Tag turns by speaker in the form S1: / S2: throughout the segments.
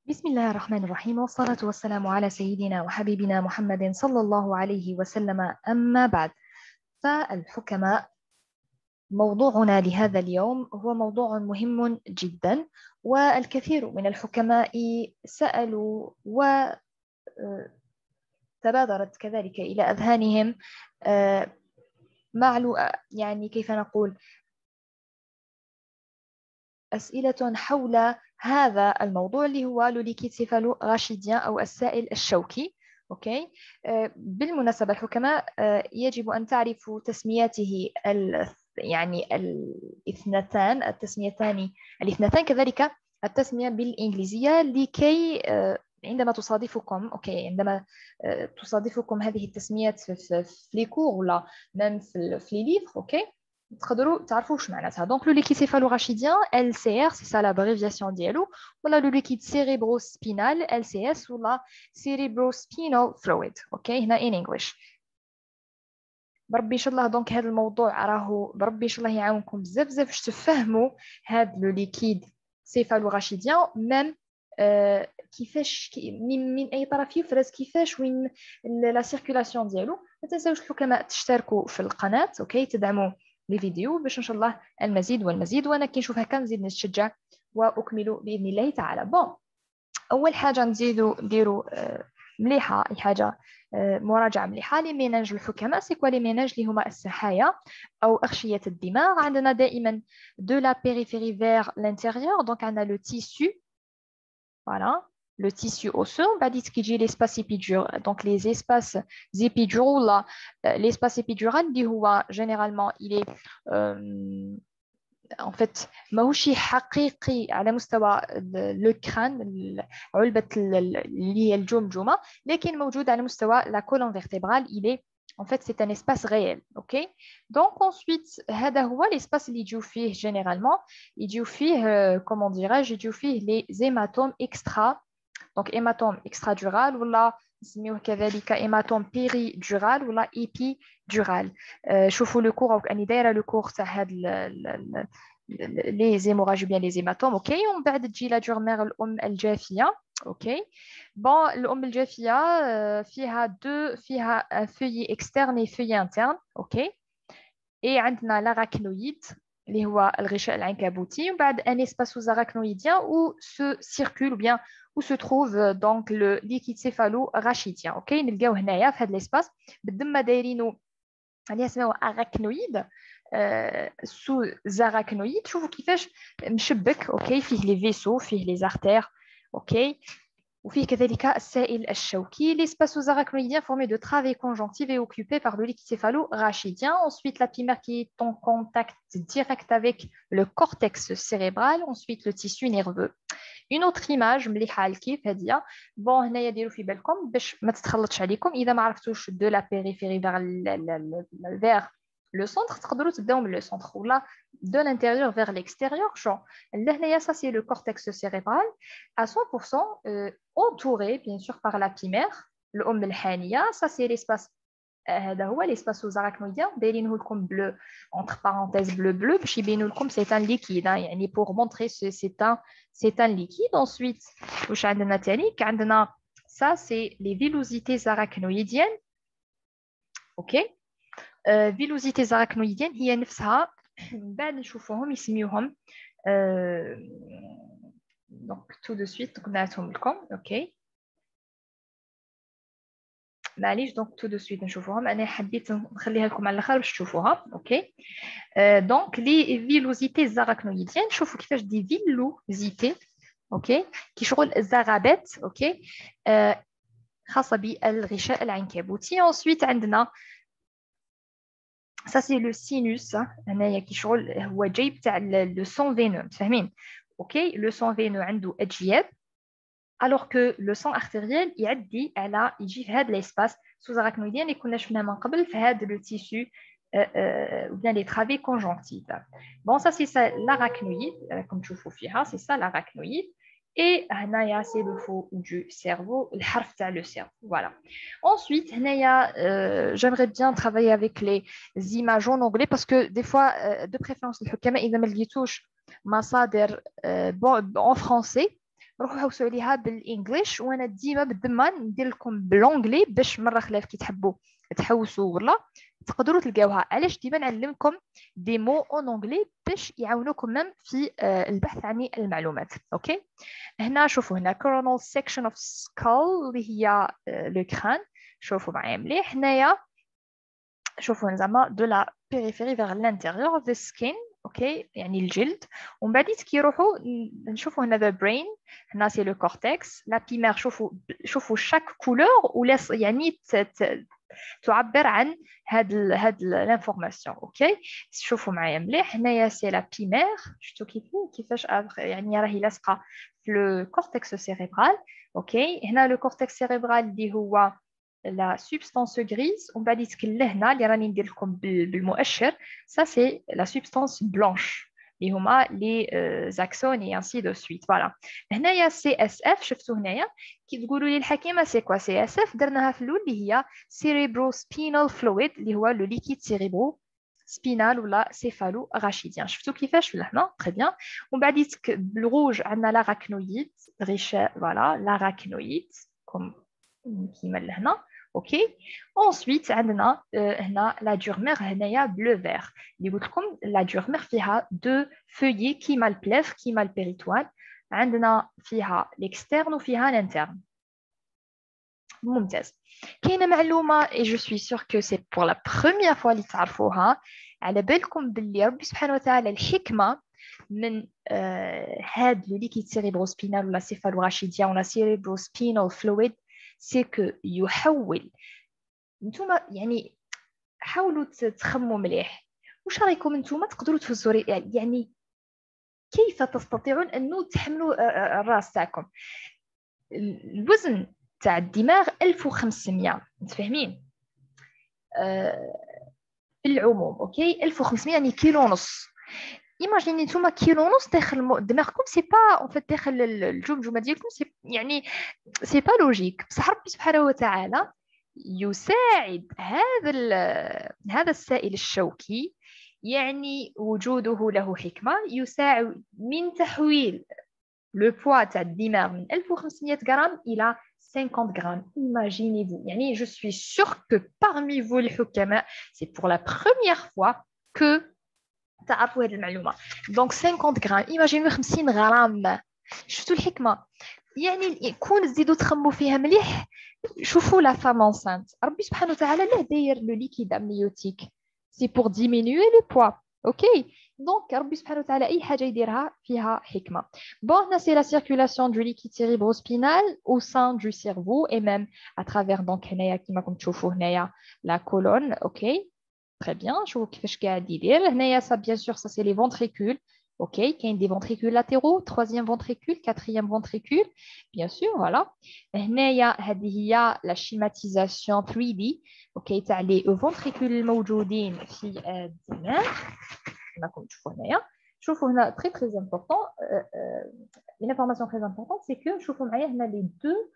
S1: بسم الله الرحمن الرحيم والصلاة والسلام على سيدنا وحبيبنا محمد صلى الله عليه وسلم أما بعد. فالحكماء موضوعنا لهذا اليوم هو موضوع مهم جدا، والكثير من الحكماء سألوا وتبادرت كذلك إلى أذهانهم يعني كيف نقول أسئلة حول هذا الموضوع اللي هو لو ليكيد سيفالو-راشيديان أو السائل الشوكي. أوكي. بالمناسبة الحكماء يجب أن تعرفوا تسمياته يعني الاثنتان كذلك التسمية بالإنجليزية لكي عندما تصادفكم عندما تصادفكم هذه التسميات في لي كور ولا même في لي ليفر تقدروا تعرفوا واش معناتها. دونك لو ليكيد سيفالو-راشيديان LCR سي سا لابريفياسيون ديالو، ولا لو ليكيد سيريبرو-سبينال LCS ولا سيريبرو-سبينال فلويد. اوكي هنا ان انجلش. بربي ان شاء الله دونك هذا الموضوع راهو بربي ان شاء الله يعاونكم بزاف بزاف باش تفهموا هذا لو ليكيد سيفالو-راشيديان ميم كيفاش من اي طرف يفرز كيفاش وين لا سيركولاسيون ديالو. ما تنساوش الحكماء تشتركوا في القناه، اوكي، تدعموا لي فيديو باش ان شاء الله المزيد والمزيد، وانا كي نشوف هكا نزيد نتشجع واكمل باذن الله تعالى. بون، اول حاجه نديروا مليحه، اي حاجه مراجعه مليحه لي ميناج الحكماء. سي كوا لي ميناج اللي هما السحايا او اغشيه الدماغ. عندنا دائما دو لا بيريفيري فير لانتيريور، دونك عندنا لو تيسو، voilà, le tissu osseux. On va dire qu'il y a l'espace épidural, donc les espaces épiduraux là, l'espace épidural dit généralement il est en fait ماهوش حقيقي على مستوى لو كران علبة اللي هي الجمجمة، لكن موجود على مستوى la colonne vertébrale. Il est en fait c'est un espace réel. OK. Donc ensuite هذا هو l'espace اللي يجيو فيه généralement يجيو فيه comment dirais-je يجيو فيه les hématomes extra، donc hématome extradural ولا نسميوه كذلك hématome péridural ولا épidural. شوفوا لو كور اني دايره لو كور تاع هاد لي زيموراج بيان لي زيماتوم. اوكي، ومن بعد تجي لا جورمير الام الجافيه. اوكي، بون الام الجافيه فيها فeuille اكسترن و فeuille انترن. اوكي، اي عندنا لاراكنويد اللي هو الغشاء العنكبوتي، ومن بعد ان اسباس زاراكنويديان ou se circule ou bien où se trouve donc le liquide céphalo-rachidien. اوكي، نلقاو هنايا في هذا الاسباس بالدم دايرينو اللي اسمه اراكنويد سو زاراكنويد. شوفوا كيفاش مشبك. اوكي، فيه لي فيسو، فيه لي زارتير. اوكي، وفيه كذلك السائل الشوكي. L'espace arachnoïdien formé de travées conjonctives est occupé par le liquide céphalo-rachidien. Ensuite, la pimaire qui est en contact direct avec le cortex cérébral. Ensuite, le tissu nerveux. Une autre image مليحة كيف هادية. بون هنايا ديروا في بالكم باش ما تتخلطش عليكم. إذا ما عرفتوش de la périphérie vers le centre تقدروا تبداو من le centre ولا de l'intérieur vers l'extérieur. Là, ça c'est le cortex cérébral à 100% entouré bien sûr par la pimère, le الحانية. Ça c'est l'espace هذا هو l'espace arachnoïdien. دايرينه لكم bleu entre parenthèses bleu باش يبينوا لكم c'est un liquide يعني pour montrer c'est un liquide. Ensuite واش عندنا تاني؟ عندنا ça c'est les villosités arachnoïdiennes. OK. villosités arachnoïdiennes هي نفسها من بعد نشوفوهم يسميوهم donc tout de suite قلناهم لكم. اوكي معليش، دونك tout de suite نشوفوهم. انا حبيت نخليها لكم على الاخر باش تشوفوها. اوكي، دونك لي فيلوزيتي زاراكنويديان. شوفوا كيفاش دي فيلوزيتي. اوكي، كي شغل الزغابات. اوكي، خاصه بالغشاء العنكبوتي. ensuite عندنا ça c'est le sinus. هنايا كي شغل هو جاي تاع لو سون فينو، فاهمين؟ اوكي، لو سون فينو عنده اجياب alors que le sang artériel يعدي على يجي في هذا الاسباس sous arachnoïdien اللي كنا شفناه من قبل في هذا لو تيسو ou bien les travées conjonctives. Bon, ça c'est ça l'arachnoïde comme تشوفوا فيها c'est ça l'arachnoïde. Et هنايا c'est le faux du cerveau, الحرف تاع le cerveau. Voilà. Ensuite هنايا j'aimerais bien travailler avec les images en anglais parce que des fois de préférence الحكماء إذا ما لقيتوش مصادر en français روحوا حوسوا عليها بالانجليش وانا ديما بالذمه ندير لكم بالانجلي باش مره خلاف كي تحبوا تحوسوا ولا تقدروا تلقاوها. علاش ديما نعلمكم دي مو اون انجلي باش يعاونوكم ميم في البحث عن المعلومات. اوكي هنا شوفوا هنا coronal section of skull اللي هي لو كران. شوفوا معايا مليح هنايا شوفوا زعما دو لا بيريفيري vers l'intérieur of the skin. اوكي يعني الجلد. ومن بعد كي يروحوا نشوفوا هنا the brain هنا سي لو كورتكس لا بيمير. شوفوا شاك كولور ولا يعني تعبر عن هاد لانفورماسيون. اوكي شوفوا معايا مليح هنايا سي لا بيمير. شفتوا كيفاش يعني راهي لاصقه في لو كورتكس سيريبرال. اوكي هنا لو كورتكس سيريبرال اللي هو la substance grise ومن بعد يتكل هنا اللي راني ندير لكم بالمؤشر ça c'est la substance blanche اللي هما لي زاكسون et ainsi de suite. فوالا هنايا سي اس اف. شفتوا هنايا كي تقولوا لي الحكيمه سي كوا سي اس اف درناها في الاول اللي هي cerebrospinal fluid اللي هو لو ليكيد سيريبرو سبينال ولا سيفالو غاشيديان. شفتوا كيفاش لهنا تري بيان. ومن بعد بالروج عندنا لاراكنويد غيشاء. فوالا لاراكنويد كيما لهنا. اوكي ensuite عندنا هنا لا دورمير هنايا بلو فير اللي قلت لكم لا دورمير فيها دو فeuillets كيما البليف كيما البيريتوان. عندنا فيها l'externe وفيها l'interne. ممتاز. كاينه معلومه اي جو سوي سور كو سي بور لا بروميير فوا اللي تعرفوها. على بالكم باللي ربي سبحانه وتعالى الحكمه من هاد لو ليكيد سيريبروسبينال ولا سيفالوغاشيديان ولا سيريبروسبينال فلويد سي كو يحول. نتوما يعني حاولوا تخموا مليح واش رايكم نتوما تقدروا تهزوا يعني كيف تستطيعون انه تحملوا الراس تاعكم. الوزن تاع الدماغ 1500 متفاهمين في العموم. اوكي 1500 يعني كيلو ونص. ايماجيني نتوما كيلو ونص داخل دماغكم سي با اون فيت داخل الجمجمه ديالكم سي يعني سي با لوجيك. بصح ربي سبحانه وتعالى يساعد هذا السائل الشوكي يعني وجوده له حكمه يساعد من تحويل لو بوا تاع الدماغ من 1500 غرام الى 50 غرام. Imaginez-vous. يعني je suis sûre que parmi vous les حكماء c'est pour la première fois que تعرفوا هذه المعلومه. دونك 50 غرام ايماجينو 50 غرام. شفتوا الحكمه يعني كون تزيدوا تخموا فيها مليح. شوفوا لا فام انسانت ربي سبحانه وتعالى له داير لو ليكيد امنيوتيك سي بور ديمينوي لو بوا. اوكي دونك ربي سبحانه وتعالى اي حاجه يديرها فيها حكمه. بون هنا سي لا سيركولاسيون دو ليكيد سيريبروسبينال او سان دو سيرفو اي ميم ا ترافير دونك هنايا كيما راكم تشوفوا هنايا لا كولون. اوكي très bien. شوفوا كيفاش قاعد يدير هنايا. ça bien sûr ça c'est les ventricules. ok كاين des ventricules latéraux troisième ventricule quatrième ventricule bien sûr. voilà هنايا هذه هي la schématisation 3D. ok تاع les ventricules الموجودين في الدماغ كما راكم تشوفوا هنايا. شوفوا هنا très très important une information très importante c'est que شوفوا معايا هنا les deux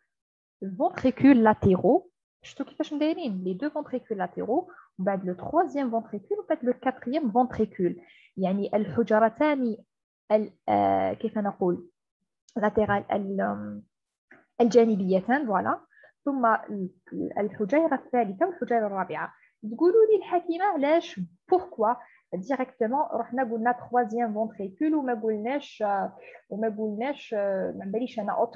S1: ventricules latéraux. شفتوا كيفاش مدايرين les deux ventricules latéraux وبعد le troisième ventricule وبعد le quatrième ventricule. يعني الحجرتان كيف نقول latéral الجانبيتان. فوالا ثم الحجيرة الثالثة والحجيرة الرابعة. تقولوا لي الحكيمة علاش pourquoi directement رحنا قلنا troisième ventricule وما قلناش ما باليش انا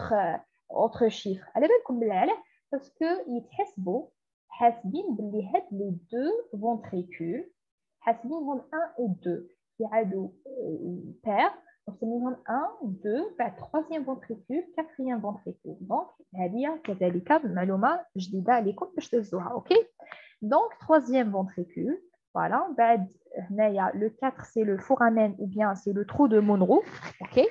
S1: autre chiffre. على بالكم بالله علاه باسكو يتحسبوا حاسبين باللي هاد لي دو فونتريكول حاسبينهم 1 و 2 يعادوا بير نسميهم 1 2 بعد 3 فونتريكول 4 فونتريكول. دونك هذه كذلك معلومه جديده عليكم باش تهزوها. اوكي دونك 3 فونتريكول. فوالا بعد هنايا لو 4 سي لو فورامين ou bien سي لو ترو دو مونرو. اوكي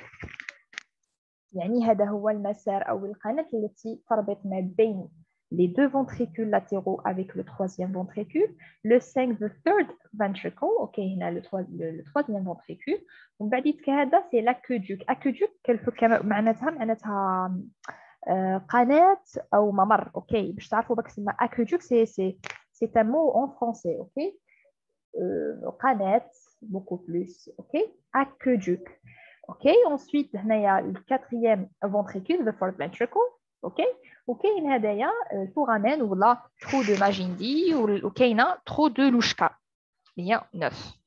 S1: يعني هذا هو المسار او القناه التي تربط ما بين les deux ventricules latéraux avec le troisième ventricule, le 5, the third ventricle, ok, هنا le troisième ventricule. ومن بعد هذا c'est l'aqueduc. aqueduc معناتها قناة أو ممر. اوكي باش تعرفوا باك تسمى aqueduc c'est un mot en français. ok قناة beaucoup plus. ok aqueduc. OK. Ensuite, il y a le quatrième ventricule, the fourth ventricle. OK. وكاين هدايا الفورامين ولا trou de Magendie وكاينه trou de Louchka. Il y a 9.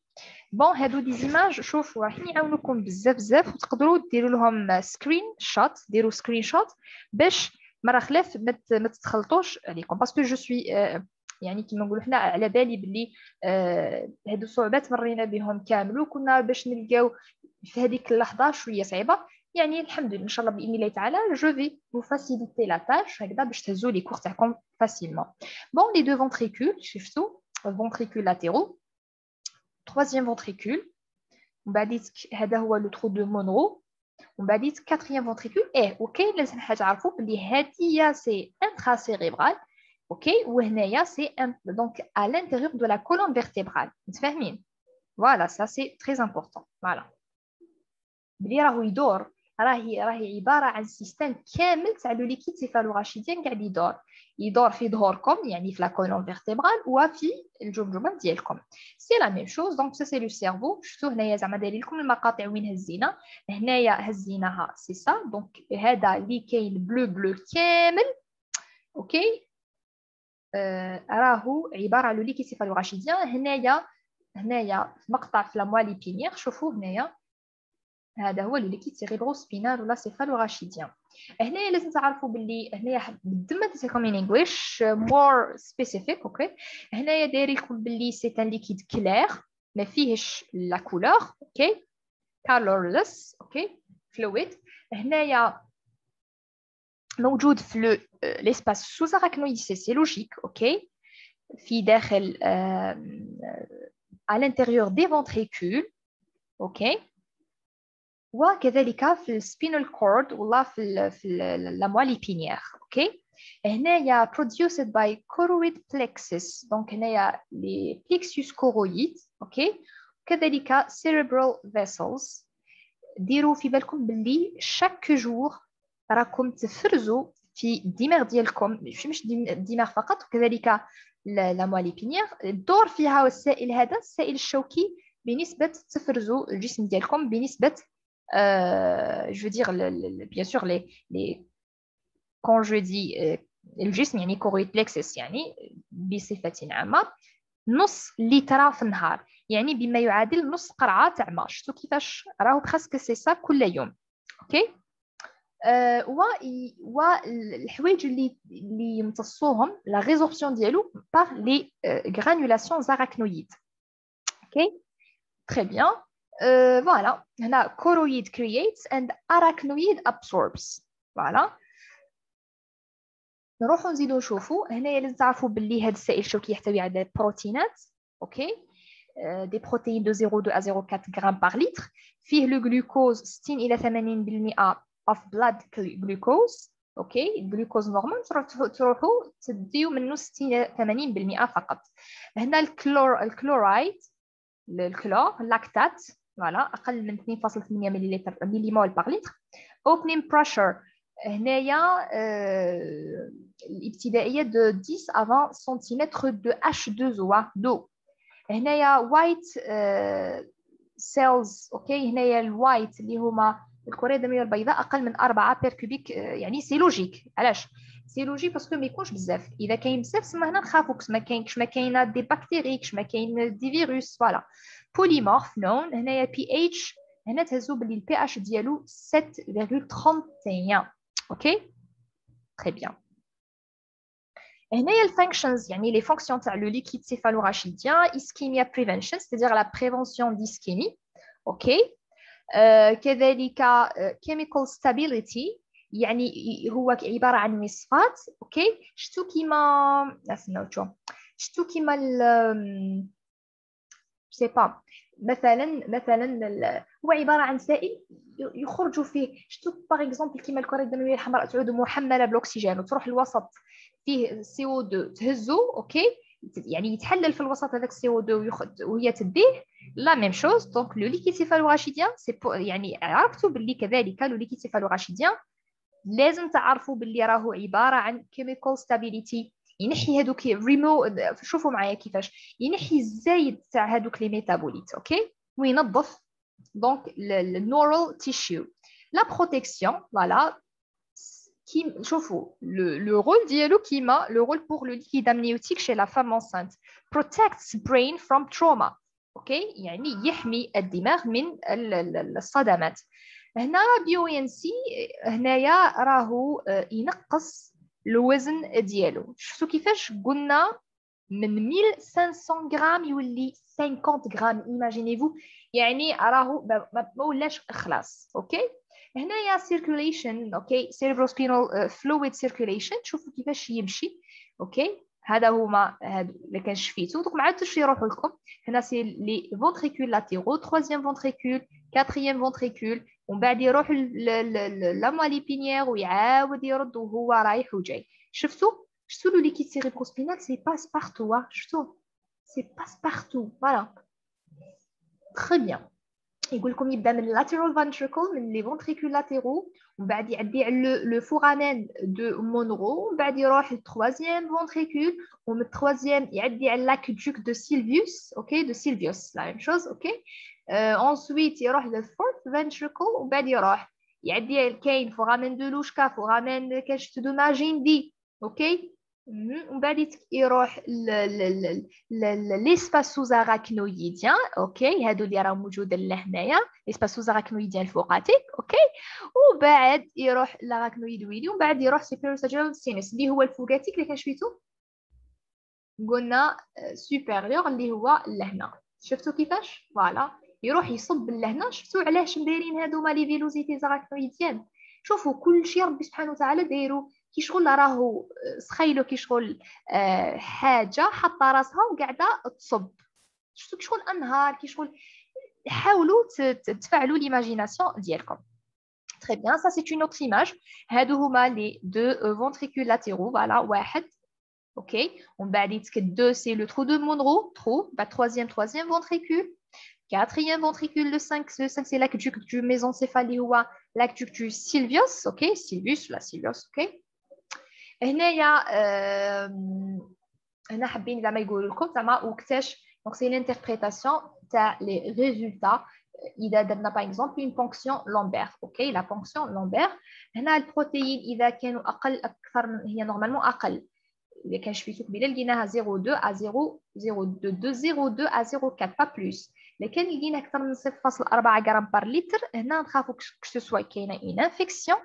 S1: بون هادو دي زيماج شوفوا راح يعاونوكم بزاف وتقدروا ديروا لهم سكرين شوت ديروا سكرين شوت باش مره خلاف ما تتخلطوش عليكم باسكو جو سوي يعني كيما نقولوا حنا على بالي بلي هادو الصعوبات مرينا بهم كامل وكنا باش نلقاو في هذيك اللحظه شويه صعيبه يعني الحمد لله ان شاء الله باذن الله تعالى جو في vous faciliter la tâche هكذا باش تهزوا لي كور تاعكم facilement. Bon les deux ventricules شفتوا ventricules latéraux. Troisième ventricule, on va dire que le trou de Monro. On va dire quatrième ventricule. Et, ok, les gens c'est intracérébral. Ok, ou c'est donc à l'intérieur de la colonne vertébrale. Voilà, ça c'est très important. Voilà. راهي عباره عن سيستم كامل تاع لو ليكيد سيفالوراشيديان قاعد يدور في ظهوركم يعني في لا كولون فيرتيبرال وفي الجمجمه ديالكم سي لا ميم شوز دونك سي لو سيرفو شفتوا هنايا زعما دايرين لكم المقاطع وين هزينا هنايا هزيناها سي سا دونك هذا اللي كاين بلو كامل اوكي راهو عباره على لو ليكيد سيفالوراشيديان هنايا في مقطع في لا موالي بينيير شوفوا هنايا هذا هو الليكيد سيريبرو-سبينال ولا سيفالوراشيديان. هنايا لازم تعرفوا باللي هنايا بالدم تسمى ان انجلش مور سبيسيفيك اوكي هنايا داير لكم باللي سي ان ليكيد كلير ما فيهش لا كولور اوكي كالورلس اوكي فلويد هنايا موجود في ليسباس سوز اراكنويد سي لوجيك اوكي في داخل à l'intérieur des ventricules اوكي وكذلك في السبينال كورد ولا في الاموال بينيير اوكي هنايا produced by choroid plexus دونك هنايا لي plexus choroid اوكي وكذلك cerebral vessels ديروا في بالكم باللي شاك جور راكم تفرزوا في الدماغ ديالكم مش الدماغ فقط وكذلك الاموال بينيير الدور فيها السائل هذا السائل الشوكي بنسبه تفرزوا الجسم ديالكم بنسبه je veux dire, bien sûr, quand je dis الجسم يعني choroid plexus يعني بصفة عامة نص لتر في النهار يعني بما يعادل نص قرعة تاع ما شفتوا كيفاش راهو بريسك سي سا كل يوم اوكي والحوايج اللي يمتصوهم لا ريزوربسيون ديالو par les granulations arachnoïdes اوكي très bien. Voilà, هنا choroid creates and arachnoid absorbs. Voilà. نروحوا نزيدوا نشوفوا هنايا لازم تعرفوا باللي هذا السائل الشوكي يحتوي على بروتينات اوكي دي بروتين دو 0.2 à 0.4 غرام بار لتر فيه لو جلوكوز 60 الى 80% of blood glucose اوكي الجلوكوز نورمال تروحوا تديو منه 60 الى 80% فقط هنا الكلورايد الكلور لاكتات فوالا اقل من 2.8 مليمول بار لتر opening pressure هنايا الابتدائيه دو 10 à 20 سنتيمتر دو H2O دو هنايا white cells اوكي هنايا الوايت اللي هما الكريه الدمويه البيضاء اقل من 4 بير كوبيك يعني سي لوجيك علاش سي لوجيك باسكو ما يكونش بزاف اذا كاين بزاف تما هنا نخافوا ما كاينه دي بكتيري ما كاين دي فيروس فوالا بوليمورف نون هنايا بي اتش هنا تهزوا باللي البي اتش ديالو 7.31 اوكي تري بيان هنايا الفانكشنز يعني لي فونكسيون تاع لو ليكيد سيفالوراشيديان اسكيميا بريفنشن c'est-à-dire la prévention d'ischémie اوكي كذلك chemical stability يعني هو عباره عن وصفات اوكي شتو كيما سي با مثلا هو عباره عن سائل يخرج فيه شتو باغ اكزومبل كيما الكره الدمويه الحمراء تعود محمله بالاكسجين وتروح الوسط فيه CO2 تهزو اوكي يعني يتحلل في الوسط هذاك CO2 وهي تديه لا ميم شوز دونك لو ليكيد سيفالوراشيديان سي يعني عرفتوا باللي كذلك لو ليكيد سيفالوراشيديان لازم تعرفوا باللي راهو عباره عن chemical stability ينحي هذوك ريمو شوفوا معايا كيفاش ينحي الزايد تاع هذوك لي ميتابوليت اوكي وينظف donc le neural tissue. La protection, voilà, le rôle ديالو كيما le rôle pour le liquide amniotique chez la femme enceinte protects brain from trauma. اوكي يعني يحمي الدماغ من الصدمات. هنا بيوينسي هنايا راهو ينقص الوزن ديالو. شفتوا كيفاش قلنا من 1500 غرام يولي 50 غرام. ايماجينيفو يعني راهو ما ولاش خلاص. اوكي هنايا circulation اوكي cerebrospinal fluid circulation. شوفوا كيفاش يمشي. اوكي هذا هما هادو اللي كان شفيتو. دوك ما عادش يروحوا لكم. هنا سي لي فونتريكول لاتيرو troisième ventricule quatrième ventricule ومن بعد يروح لا موالي بينيير ويعاود يرد وهو رايح وجاي. شفتوا لو ليكيد سيريبروسبينال سي باس بارتو. شفتوا سي باس بارتو. فوالا تري بيان. يقول لكم يبدا من lateral ventricle من لي ventricules latéraux ومن بعد يعدي على لو foramen دو مونرو ومن بعد يروح للتروازيام ventricule ومن التروازيام يعدي على l'aqueduc دو سيلفيوس. اوكي دو سيلفيوس لا ميم شوز. اوكي ensuite يروح للفورث ventricle ومن بعد يروح يعدي كاين foramen دو لوشكا foramen كاش دو ماجين. اوكي ومن بعد يروح ليسباس سوزاراكنويديان. اوكي هادو اللي راهم موجودين لهنايا ليسباس سوزاراكنويديان الفوقاتيك. اوكي وبعد يروح لاراكنويدويدي ومن بعد يروح سوبيريور ساجيتال سينس اللي هو الفوقاتيك اللي كان شفيتو قلنا سوبيريور اللي هو لهنا. شفتوا كيفاش فوالا يروح يصب لهنا. شفتوا علاش دايرين هادوما لي فيلوزيتي زاراكنويديان. شوفوا كل شيء ربي سبحانه وتعالى دايرو كي شغل راهو سخيلو كي شغل حاجه حاطه راسها وقاعده تصب. شفتوا كي شغل انهار كي شغل. حاولوا تفعلوا ليماجيناسيون ديالكم. Très bien, ça c'est une autre image. هادو هما les deux ventricules latéraux. Voilà, واحد. OK. On va dire que 2 c'est le trou de Monro, trou, bah troisième ventricule. Quatrième ventricule, le 5 c'est l'aqueduc du mésencéphalie ou l'aqueduc du sylvius. OK, sylvius, la sylvius. OK. هنايا هنا حابين زعما يقولوا لكم زعما وقتاش دونك سي لانتربريتاسيون تاع لي ريزولتا اذا درنا باغ اكزومبل اون بونكسيون لومبير. اوكي لا بونكسيون لومبير هنا البروتيين اذا كانوا اقل اكثر هي نورمالمون اقل. اذا كان شفيتو قبيله لقيناها 0.2 à 0.2 à 0.4 با بلوس. لكن لقينا اكثر من 0.4 غرام بار لتر هنا نخافوا كو سوا كاينه اون انفيكسيون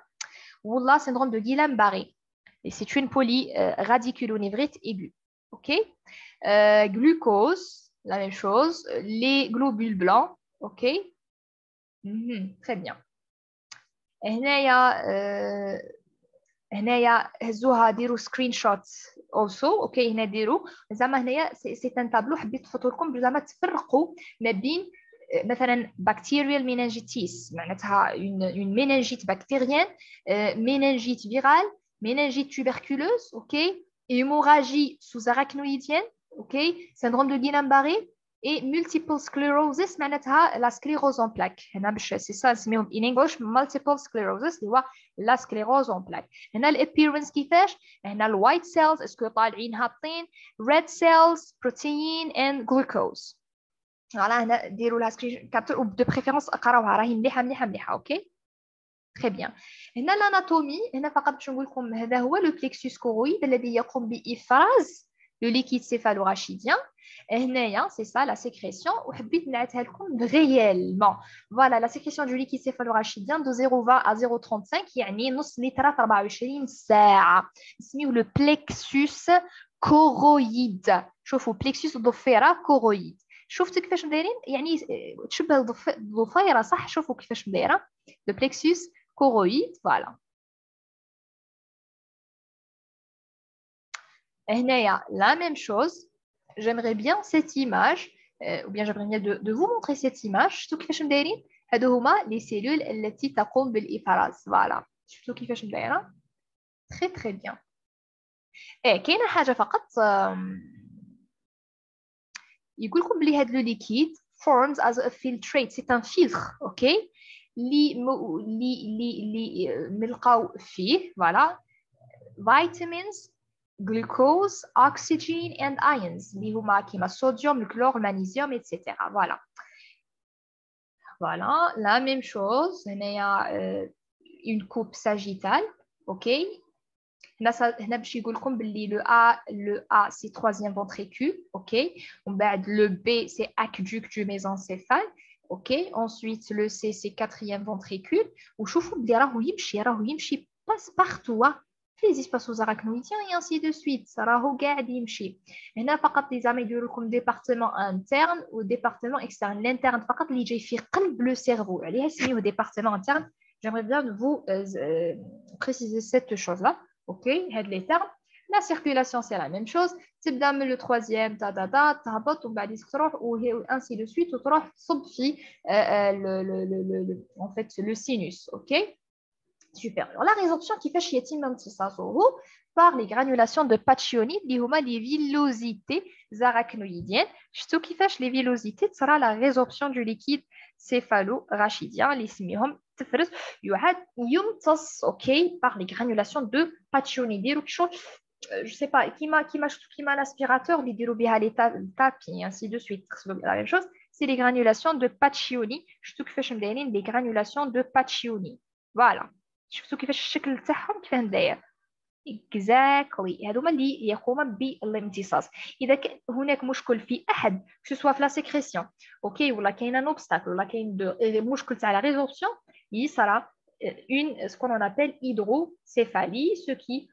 S1: ولا syndrome de Guillain-Barré. Et c'est une polyradiculonévrite aiguë. OK. Glucose, la même chose. Les globules blancs. OK. Très bien. هنايا هزوها ديروا سكرين شوت also. اوكي هنا ديروا زعما هنايا سي ان تابلو حبيت نحطو لكم زعما تفرقوا ما بين مثلا بكتيريال مينانجيتيس معناتها une méningite bactérienne, méningite virale, méningite tuberculeuse, ok, hémorragie sous-arachnoïdienne, ok, syndrome de Guillain-Barré et multiple sclerosis معناتها la sclérose en plaques. هنا باش c'est ça نسميهم in English multiple sclerosis اللي هو la sclérose en plaques. هنا الابيرنس كيفاش هنا الوايت سيلز اسكو طالعين هابطين red cells protein and glucose. فوالا هنا ديروا لها سكرين كابتور ودو بريفيرونس اقراوها راهي مليحه. اوكي تري بيان. هنا الاناتومي هنا فقط باش نقول لكم هذا هو لو بليكسوس كورويد الذي يقوم بافراز لو ليكيد سيفالوراشيديان. هنايا سي سا لا سيكريسيون وحبيت نعتها لكم ريالمون. فوالا لا سيكريسيون دو ليكيد سيفالوراشيديان دو 0.20 à 0.35 يعني نص لتر في 24 ساعه. نسميوه لو بليكسوس كورويد. شوفوا بليكسوس ضفيره كورويد. شفتوا كيفاش دايرين يعني تشبه الضفيره صح. شوفوا كيفاش دايره لو بليكسوس كورويد. فوالا هنايا لا ميم شوز. j'aimerais bien cette image ou bien j'aimerais bien de vous montrer cette image. شفتوا كيفاش دايرين هادو هما لي سيلول التي تقوم بالافراز. فوالا شفتوا كيفاش دايره تري تري بيان. كاينه حاجه فقط يقول لكم بلي هاد لو ليكيد forms as a filtrate. c'est un filtre. OK اللي نلقاو فيه فوالا vitamins, glucose, oxygen and ions اللي هما كيما الصوديوم الكلور المغنيسيوم etc. فوالا Voilà, la même chose. Il y a une coupe sagittale. OK. هنا باش يقول لكم باللي le A c'est troisième ventricule, OK. Le B c'est aqueduc du mésencéphale, OK. Ensuite le C c'est quatrième ventricule. وشوفوا بلي راهو يمشي passe partout في les espaces arachnoïdiens et ainsi de suite. راهو قاعد يمشي. هنا فقط لي زعما يديروا لكم département interne ou département externe. L'interne فقط اللي جاي في قلب le cerveau. عليها سميوه département interne. J'aimerais bien vous préciser cette chose-là. OK, les termes. La circulation, c'est la même chose. تبدا من le troisième, تهبط ومن بعد تروح ainsi de suite وتروح تصب في en fait le sinus. OK. Super. Alors, la résorption qui fait يتم امتصاصه par les granulations de Pacchioni اللي هما les villosités arachnoïdiennes. شفتوا كيفاش les villosités تصرى la résorption du liquide céphalo-rachidien اللي سميهم تفرز يمتص OK par les granulations de Pacchioni. يديروا je sais pas كيما l'aspirateur اللي يديروا بها les tapis ainsi de suite. La même chose, c'est les granulations de Pacchioni. شفتوا كيفاش مدايرين les granulations de Pacchioni. Voilà. شفتوا كيفاش الشكل تاعهم كيفاه داير. Exactly. هذوما اللي يقوم بالامتصاص. إذا كان هناك مشكل في أحد سواء في لا سيكريسيون أوكي ولا كاين ان اوبستاكل ولا كاين مشكل تاع لا ريزوربسيون يصرى une ce qu'on appelle hydrocéphalie, ce qui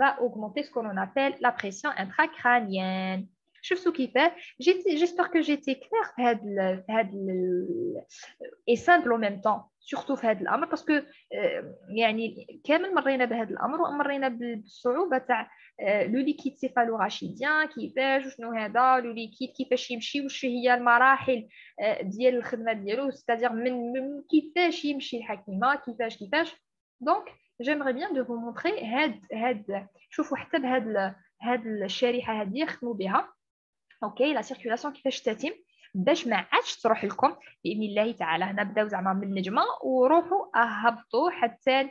S1: va augmenter ce qu'on appelle la pression intracrânienne. شفتوا كيفاش j'espère que j'étais claire في هذا et simple en même temps surtout في هذا الامر باسكو يعني كامل مرينا بهذا الامر ومرينا بالصعوبه تاع لو ليكيد سيفالوراشيديان كيفاش وشنو هذا لو ليكيد كيفاش يمشي وش هي المراحل ديال الخدمه ديالو ستادير من كيفاش يمشي الحكيمه كيفاش دونك j'aimerais bien de vous montrer هاد شوفوا حتى بهاد الشريحه هذه يخدموا بها اوكي لا سيركيلاسيون كيفاش تتم باش ما عادش تروح لكم باذن الله تعالى. هنا بداو زعما من النجمه وروحوا هبطوا حتى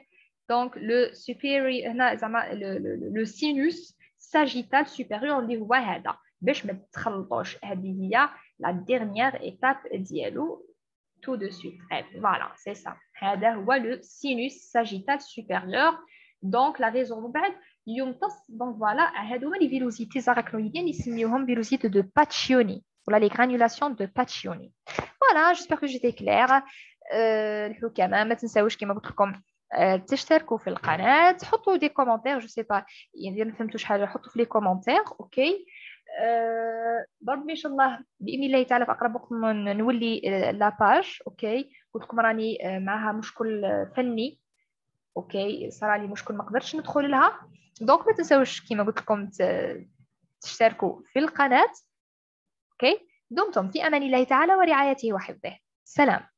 S1: دونك لو سوبيري هنا زعما لو سينوس ساجيتال سوبيريور اللي هو هذا باش ما تخلطوش. هذه هي لا ديرنيير ايتاب ديالو tout de suite. Voilà, c'est ça. هذا هو le sinus sagittal supérieur. Donc la raison بعد يمتص. Donc voilà, هادو هما les villosités arachnoïdiennes يسميوهم villosités de Pacchioni. Voilà les granulations de Pacchioni. Voilà, j'espère que j'étais claire. الحكامة ما تنساوش كما قلت لكم تشتركوا في القناة حطوا دي كومنتير جو سي با يعني ما فهمتوش حاجة حطوا في لي كومنتير اوكي. بربي ان شاء الله باذن الله تعالى في اقرب وقت نولي لاباج اوكي. قلت لكم راني معها مشكل فني اوكي صار لي مشكل ما قدرتش ندخل لها دونك ما تنساوش كما قلت لكم تشتركوا في القناه اوكي. دمتم في امان الله تعالى ورعايته وحفظه. سلام.